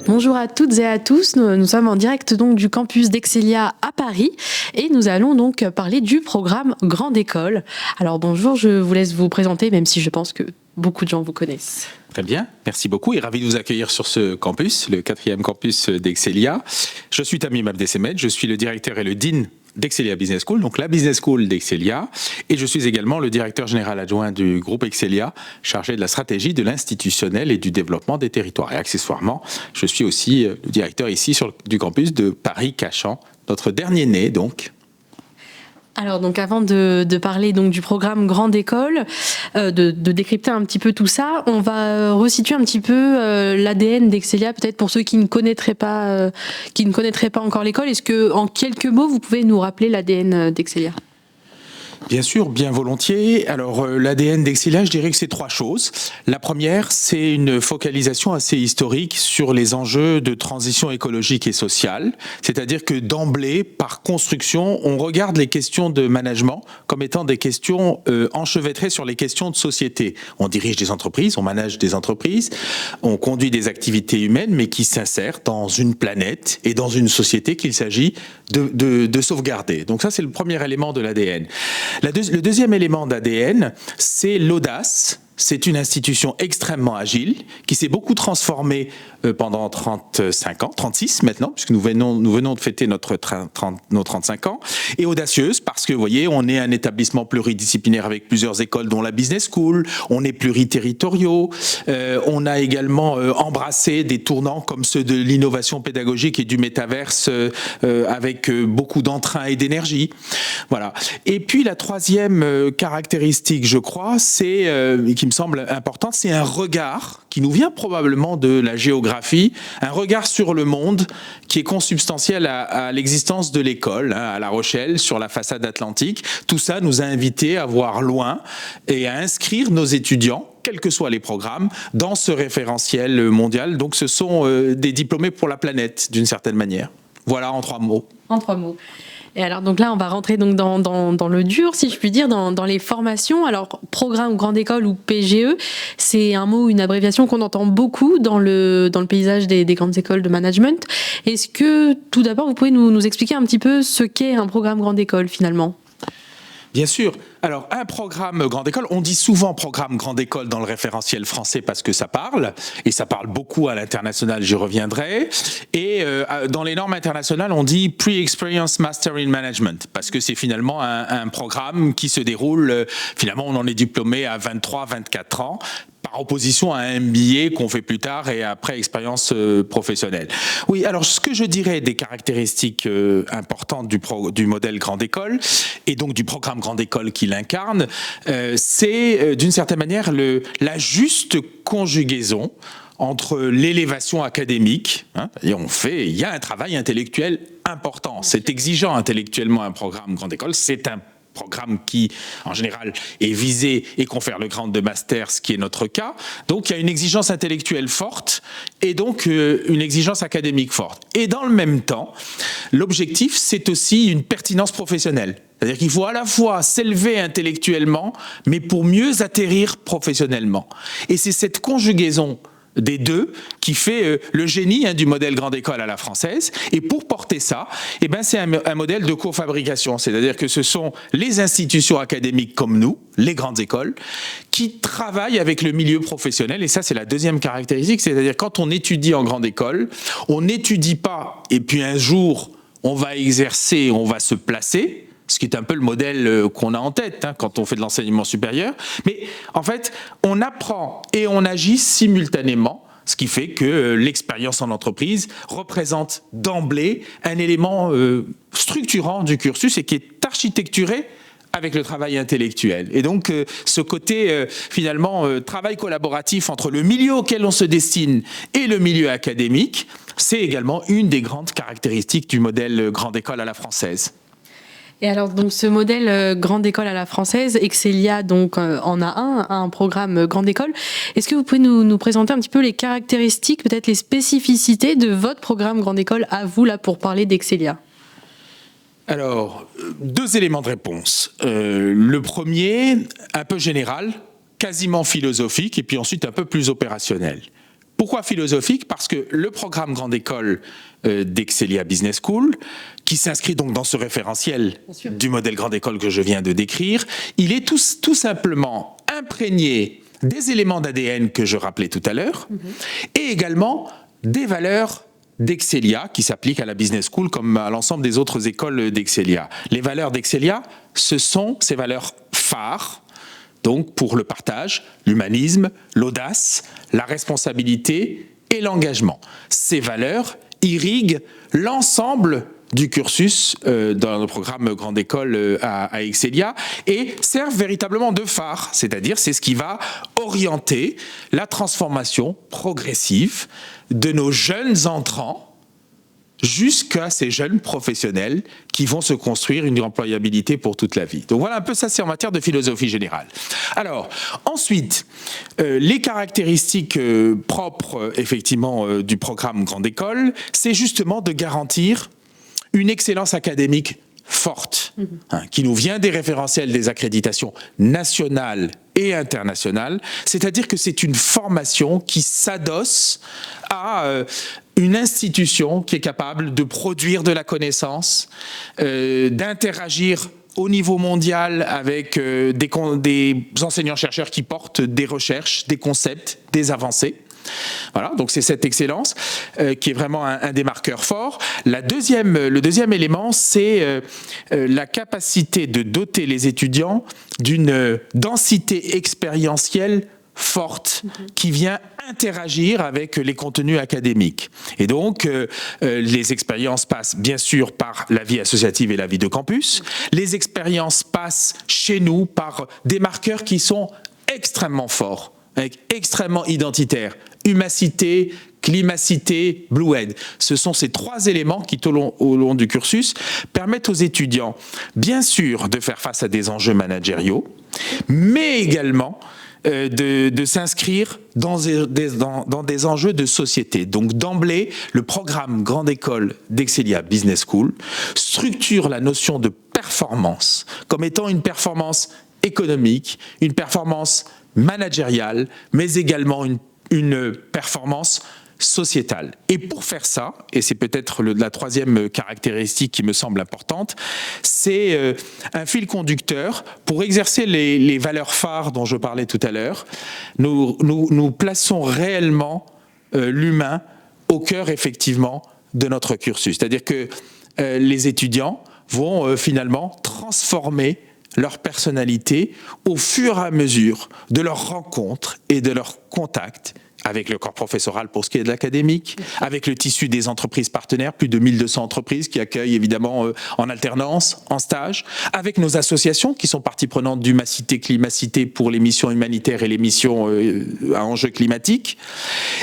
Bonjour à toutes et à tous, nous sommes en direct donc du campus d'Excelia à Paris et nous allons donc parler du programme Grande École. Alors bonjour, je vous laisse vous présenter même si je pense que beaucoup de gens vous connaissent. Très bien, merci beaucoup et ravi de vous accueillir sur ce campus, le 4e campus d'Excelia. Je suis Tamim Abdessemed, je suis le directeur et le dean d'Excelia Business School, donc la Business School d'Excelia, et je suis également le directeur général adjoint du groupe Excelia, chargé de la stratégie, de l'institutionnel et du développement des territoires. Et accessoirement, je suis aussi le directeur ici du campus de Paris-Cachan, notre dernier né donc. Alors donc avant de parler donc du programme Grande École, de décrypter un petit peu tout ça, on va resituer un petit peu l'ADN d'Excelia, peut-être pour ceux qui ne connaîtraient pas encore l'école. Est-ce que en quelques mots vous pouvez nous rappeler l'ADN d'Excelia ? Bien sûr, bien volontiers. Alors, l'ADN d'Excelia, je dirais que c'est 3 choses. La première, c'est une focalisation assez historique sur les enjeux de transition écologique et sociale. C'est-à-dire que d'emblée, par construction, on regarde les questions de management comme étant des questions enchevêtrées sur les questions de société. On dirige des entreprises, on manage des entreprises, on conduit des activités humaines, mais qui s'insèrent dans une planète et dans une société qu'il s'agit de sauvegarder. Donc ça, c'est le premier élément de l'ADN. Le deuxième élément d'ADN, c'est l'audace. C'est une institution extrêmement agile qui s'est beaucoup transformée pendant 35 ans, 36 maintenant, puisque nous venons de fêter nos 35 ans, et audacieuse parce que, vous voyez, on est un établissement pluridisciplinaire avec plusieurs écoles, dont la Business School, on est pluriterritoriaux, on a également embrassé des tournants comme ceux de l'innovation pédagogique et du métaverse avec beaucoup d'entrain et d'énergie. Voilà. Et puis la troisième caractéristique, je crois, c'est qui me semble importante, c'est un regard qui nous vient probablement de la géographie, un regard sur le monde qui est consubstantiel à l'existence de l'école, à La Rochelle, sur la façade atlantique. Tout ça nous a invités à voir loin et à inscrire nos étudiants, quels que soient les programmes, dans ce référentiel mondial. Donc ce sont des diplômés pour la planète, d'une certaine manière. Voilà, en 3 mots. En 3 mots. Et alors donc là, on va rentrer donc dans le dur, si je puis dire, dans les formations. Alors programme Grande École ou PGE, c'est un mot, une abréviation qu'on entend beaucoup dans le paysage des grandes écoles de management. Est-ce que tout d'abord, vous pouvez nous expliquer un petit peu ce qu'est un programme Grande École finalement ? Bien sûr. Alors, un programme Grande École, on dit souvent programme Grande École dans le référentiel français parce que ça parle, et ça parle beaucoup à l'international, j'y reviendrai. Et dans les normes internationales, on dit Pre-Experience Master in Management, parce que c'est finalement un programme qui se déroule, finalement on en est diplômé à 23, 24 ans, par opposition à un MBA qu'on fait plus tard et après expérience professionnelle. Oui, alors ce que je dirais des caractéristiques importantes du modèle Grande École et donc du programme Grande École qui l'incarne, c'est d'une certaine manière la juste conjugaison entre l'élévation académique, il y a un travail intellectuel important, c'est exigeant intellectuellement un programme Grande École, c'est un programme qui, en général, est visé et confère le grade de master, ce qui est notre cas. Donc, il y a une exigence intellectuelle forte et donc une exigence académique forte. Et dans le même temps, l'objectif, c'est aussi une pertinence professionnelle. C'est-à-dire qu'il faut à la fois s'élever intellectuellement, mais pour mieux atterrir professionnellement. Et c'est cette conjugaison des deux qui fait le génie du modèle Grande École à la française. Et pour porter ça, c'est un modèle de cofabrication. C'est-à-dire que ce sont les institutions académiques comme nous, les grandes écoles, qui travaillent avec le milieu professionnel. Et ça, c'est la deuxième caractéristique. C'est-à-dire quand on étudie en grande école, on n'étudie pas et puis un jour, on va exercer, on va se placer, ce qui est un peu le modèle qu'on a en tête quand on fait de l'enseignement supérieur. Mais en fait, on apprend et on agit simultanément, ce qui fait que l'expérience en entreprise représente d'emblée un élément structurant du cursus et qui est architecturé avec le travail intellectuel. Et donc, ce côté, travail collaboratif entre le milieu auquel on se destine et le milieu académique, c'est également une des grandes caractéristiques du modèle Grande École à la française. Et alors, donc, ce modèle Grande École à la française, Excelia donc en a un programme Grande École. Est-ce que vous pouvez nous présenter un petit peu les caractéristiques, peut-être les spécificités de votre programme Grande École à vous, là, pour parler d'Excelia ? Alors, 2 éléments de réponse. Le premier, un peu général, quasiment philosophique, et puis ensuite un peu plus opérationnel. Pourquoi philosophique? Parce que le programme Grande École d'Excelia Business School, qui s'inscrit donc dans ce référentiel du modèle Grande École que je viens de décrire, il est tout simplement imprégné des éléments d'ADN que je rappelais tout à l'heure, et également des valeurs d'Excelia qui s'appliquent à la Business School comme à l'ensemble des autres écoles d'Excelia. Les valeurs d'Excelia, ce sont ces valeurs phares, donc pour le partage, l'humanisme, l'audace, la responsabilité et l'engagement. Ces valeurs irriguent l'ensemble du cursus dans le programme Grande École à Excelia et servent véritablement de phare, c'est-à-dire c'est ce qui va orienter la transformation progressive de nos jeunes entrants jusqu'à ces jeunes professionnels qui vont se construire une employabilité pour toute la vie. Donc voilà un peu ça, c'est en matière de philosophie générale. Alors, ensuite, les caractéristiques propres, effectivement, du programme Grande École, c'est justement de garantir une excellence académique forte, qui nous vient des référentiels des accréditations nationales et internationales, c'est-à-dire que c'est une formation qui s'adosse à une institution qui est capable de produire de la connaissance, d'interagir au niveau mondial avec des enseignants-chercheurs qui portent des recherches, des concepts, des avancées. Voilà, donc c'est cette excellence qui est vraiment un des marqueurs forts. Le deuxième élément, c'est la capacité de doter les étudiants d'une densité expérientielle forte qui vient interagir avec les contenus académiques. Et donc, les expériences passent bien sûr par la vie associative et la vie de campus. Les expériences passent chez nous par des marqueurs qui sont extrêmement forts, extrêmement identitaires. Humacité, climacité, Blued. Ce sont ces trois éléments qui, au long du cursus, permettent aux étudiants, bien sûr, de faire face à des enjeux managériaux, mais également de s'inscrire dans des enjeux de société. Donc d'emblée, le programme Grande École d'Excelia Business School structure la notion de performance comme étant une performance économique, une performance managériale, mais également une performance sociétale. Et pour faire ça, et c'est peut-être la troisième caractéristique qui me semble importante, c'est un fil conducteur pour exercer les valeurs phares dont je parlais tout à l'heure. Nous plaçons réellement l'humain au cœur, effectivement, de notre cursus. C'est-à-dire que les étudiants vont finalement transformer leur personnalité au fur et à mesure de leurs rencontres et de leurs contacts avec le corps professoral pour ce qui est de l'académique, avec le tissu des entreprises partenaires, plus de 1200 entreprises qui accueillent évidemment en alternance, en stage, avec nos associations qui sont partie prenante d'Humacité, Climacité pour les missions humanitaires et les missions à enjeux climatiques,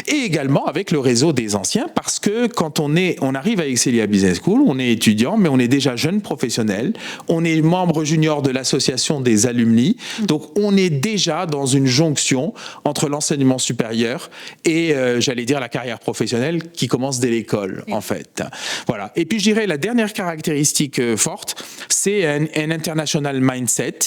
et également avec le réseau des anciens, parce que quand on arrive à Excelia Business School, on est étudiant, mais on est déjà jeune professionnel, on est membre junior de l'association des alumni, donc on est déjà dans une jonction entre l'enseignement supérieur et j'allais dire la carrière professionnelle qui commence dès l'école, en fait. Voilà. Et puis je dirais la dernière caractéristique forte, c'est un international mindset,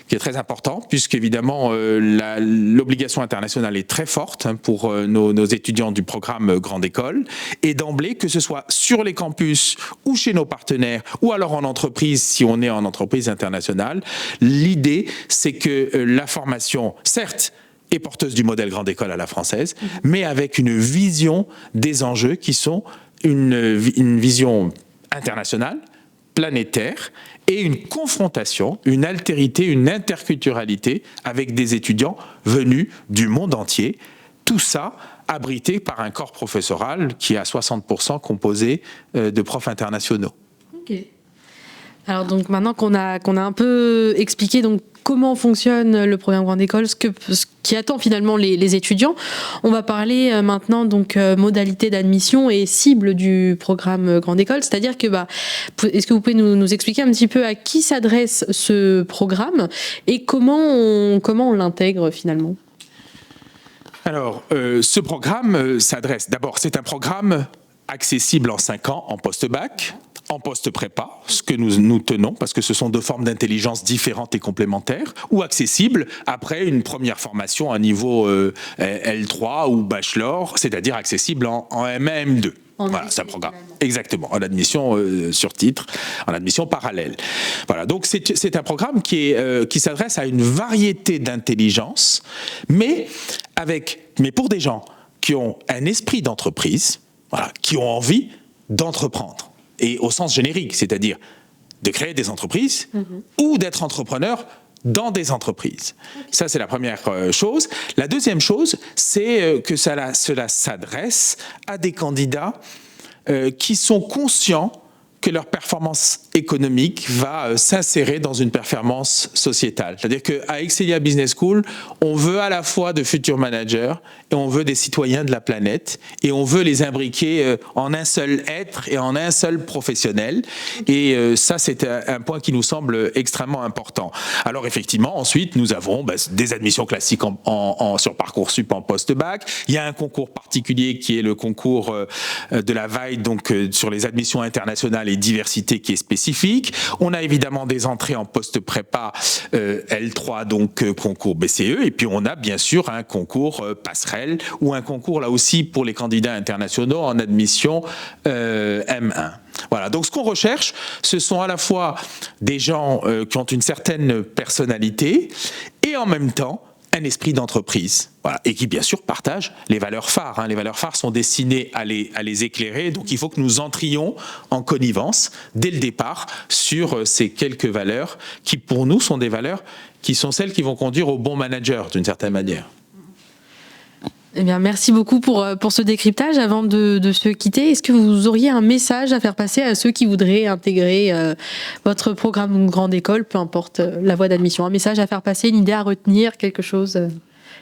qui est très important, puisqu'évidemment l'obligation internationale est très forte pour nos étudiants du programme Grande École. Et d'emblée, que ce soit sur les campus ou chez nos partenaires, ou alors en entreprise, si on est en entreprise internationale, l'idée, c'est que la formation, certes, est porteuse du modèle Grande École à la française, mais avec une vision des enjeux qui sont une vision internationale, planétaire, et une confrontation, une altérité, une interculturalité avec des étudiants venus du monde entier. Tout ça abrité par un corps professoral qui est à 60% composé de profs internationaux. Ok. Alors donc maintenant qu'on a un peu expliqué donc comment fonctionne le programme Grande École, ce qui attend finalement les étudiants, on va parler maintenant donc modalité d'admission et cible du programme Grande École, c'est-à-dire que est-ce que vous pouvez nous expliquer un petit peu à qui s'adresse ce programme et comment on l'intègre finalement? Alors, ce programme s'adresse, d'abord, c'est un programme accessible en 5 ans en post-bac, en post-prépa, ce que nous tenons, parce que ce sont deux formes d'intelligence différentes et complémentaires, ou accessibles après une première formation à niveau L3 ou bachelor, c'est-à-dire accessible en M1, M2. Voilà, c'est un programme. Exactement, en admission sur titre, en admission parallèle. Voilà, donc c'est un programme qui s'adresse à une variété d'intelligences, mais pour des gens qui ont un esprit d'entreprise, voilà, qui ont envie d'entreprendre. Et au sens générique, c'est-à-dire de créer des entreprises ou d'être entrepreneur dans des entreprises. Ça, c'est la première chose. La deuxième chose, c'est que cela s'adresse à des candidats qui sont conscients que leur performance économique va s'insérer dans une performance sociétale. C'est-à-dire qu'à Excelia Business School, on veut à la fois de futurs managers et on veut des citoyens de la planète et on veut les imbriquer en un seul être et en un seul professionnel. Et ça, c'est un point qui nous semble extrêmement important. Alors effectivement, ensuite, nous avons des admissions classiques sur Parcoursup en post-bac. Il y a un concours particulier qui est le concours de la VAI, donc sur les admissions internationales et diversité qui est spécifique. On a évidemment des entrées en post-prépa L3, donc concours BCE, et puis on a bien sûr un concours passerelle ou un concours là aussi pour les candidats internationaux en admission M1. Voilà, donc ce qu'on recherche, ce sont à la fois des gens qui ont une certaine personnalité et en même temps un esprit d'entreprise, voilà, et qui bien sûr partagent les valeurs phares. Les valeurs phares sont destinées à les éclairer, donc il faut que nous entrions en connivence dès le départ sur ces quelques valeurs qui pour nous sont des valeurs qui sont celles qui vont conduire au bon manager d'une certaine manière. Eh bien, merci beaucoup pour ce décryptage. Avant de se quitter, est-ce que vous auriez un message à faire passer à ceux qui voudraient intégrer votre programme grande école, peu importe la voie d'admission? Un message à faire passer, une idée à retenir, quelque chose?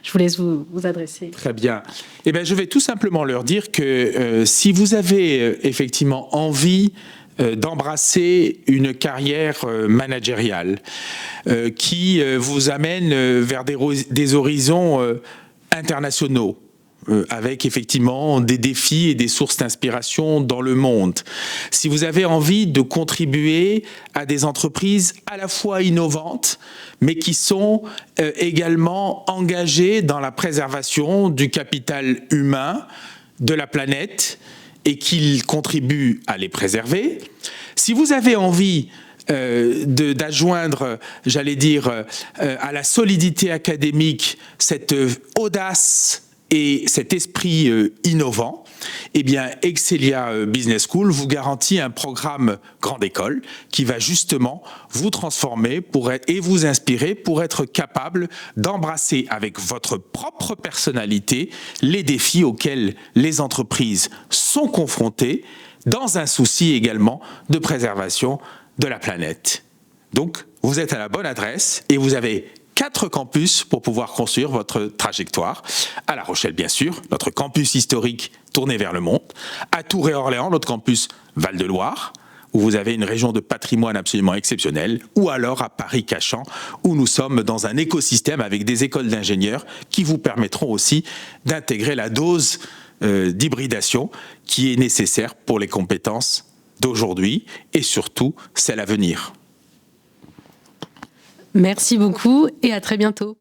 Je vous laisse vous adresser. Très bien. Eh bien, je vais tout simplement leur dire que si vous avez effectivement envie d'embrasser une carrière managériale qui vous amène vers des horizons internationaux, avec effectivement des défis et des sources d'inspiration dans le monde. Si vous avez envie de contribuer à des entreprises à la fois innovantes, mais qui sont également engagées dans la préservation du capital humain, de la planète, et qui contribuent à les préserver. Si vous avez envie d'adjoindre, j'allais dire, à la solidité académique, cette audace et cet esprit innovant, eh bien, Excelia Business School vous garantit un programme grande école qui va justement vous transformer et vous inspirer pour être capable d'embrasser avec votre propre personnalité les défis auxquels les entreprises sont confrontées, dans un souci également de préservation de la planète. Donc, vous êtes à la bonne adresse et vous avez 4 campus pour pouvoir construire votre trajectoire. À La Rochelle, bien sûr, notre campus historique tourné vers le monde. À Tours et Orléans, notre campus Val-de-Loire, où vous avez une région de patrimoine absolument exceptionnelle. Ou alors à Paris-Cachan, où nous sommes dans un écosystème avec des écoles d'ingénieurs qui vous permettront aussi d'intégrer la dose d'hybridation qui est nécessaire pour les compétences d'aujourd'hui et surtout celle à venir. Merci beaucoup et à très bientôt.